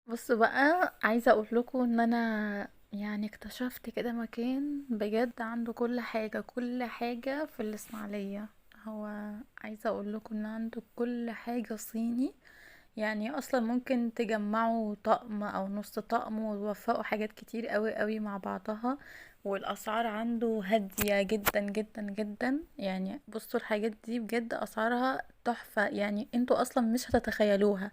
بص بقى، عايزه اقول لكم ان انا يعني اكتشفت كده مكان بجد عنده كل حاجه كل حاجه في الاسماعيليه. هو عايزه اقول لكم ان عنده كل حاجه صيني. يعني اصلا ممكن تجمعوا طقم او نص طقم وتوفقوا حاجات كتير قوي قوي مع بعضها. والاسعار عنده هاديه جدا جدا جدا. يعني بصوا الحاجات دي بجد اسعارها تحفه، يعني انتوا اصلا مش هتتخيلوها.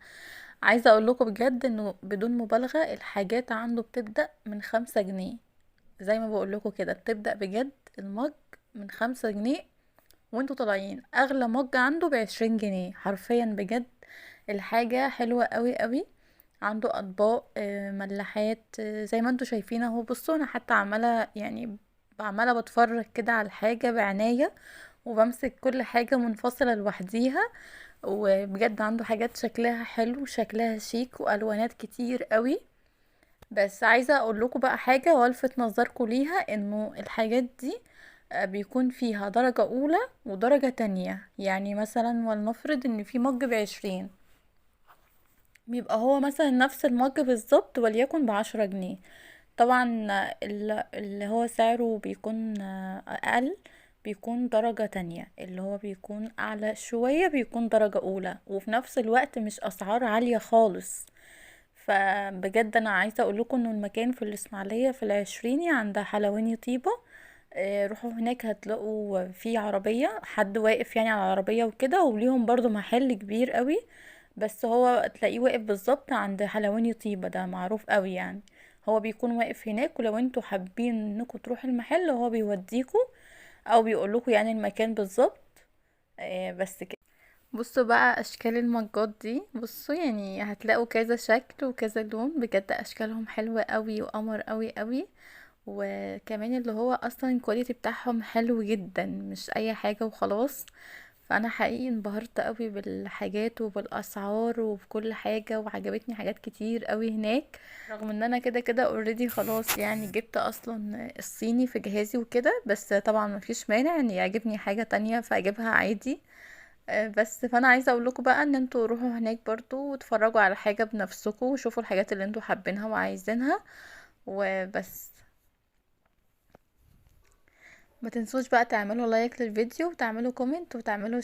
عايزة اقول لكم بجد انه بدون مبالغة الحاجات عنده بتبدأ من 5 جنيه. زي ما بقول لكم كده بتبدأ بجد المج من 5 جنيه. وانتوا طالعين اغلى مج عنده ب20 جنيه حرفيا بجد. الحاجة حلوة قوي قوي. عنده اطباق ملاحات زي ما انتوا شايفين اهو. بصوا انا حتى عمالة يعني عمالة بتفرج كده على الحاجة بعناية، وبمسك كل حاجة منفصلة لوحديها. وبجد عنده حاجات شكلها حلو شكلها شيك والوانات كتير قوي. بس عايزة اقول لكم بقى حاجة والفت نظركم ليها، انه الحاجات دي بيكون فيها درجة اولى ودرجة تانية. يعني مثلا ولنفرض ان في مج ب20، بيبقى هو مثلا نفس المج بالظبط وليكن ب10 جنيه. طبعا اللي هو سعره بيكون اقل بيكون درجة تانية، اللي هو بيكون اعلى شوية بيكون درجة اولى، وفي نفس الوقت مش اسعار عالية خالص. فبجد انا عايزة اقول لكم انه المكان في الاسماعيلية في العشريني عند حلواني طيبة. روحوا هناك هتلاقوا في عربية حد واقف يعني على العربية وكده، وليهم برضو محل كبير قوي. بس هو تلاقيه واقف بالظبط عند حلواني طيبة، ده معروف قوي يعني. هو بيكون واقف هناك، ولو انتوا حابين انكم تروحوا المحل هو بيوديكوا او بيقولكوا يعني المكان بالظبط. بس كده. بصوا بقى اشكال المجات دي، بصوا يعني هتلاقوا كذا شكل وكذا لون، بجد اشكالهم حلوة قوي وقمر قوي قوي. وكمان اللي هو اصلا الكواليتي بتاعهم حلو جدا، مش اي حاجة وخلاص. فانا حقيقي انبهرت قوي بالحاجات وبالاسعار وبكل حاجة، وعجبتني حاجات كتير قوي هناك. رغم ان انا كده كده اوريدي خلاص يعني جبت اصلا الصيني في جهازي وكده، بس طبعا مفيش مانع ان يعجبني حاجة تانية فاجيبها عادي. بس فانا عايزه اقول لكم بقى ان انتوا روحوا هناك برضو واتفرجوا على حاجه بنفسكم وشوفوا الحاجات اللي انتوا حابينها وعايزينها. وبس. ما تنسوش بقى تعملوا لايك للفيديو وتعملوا كومنت وتعملوا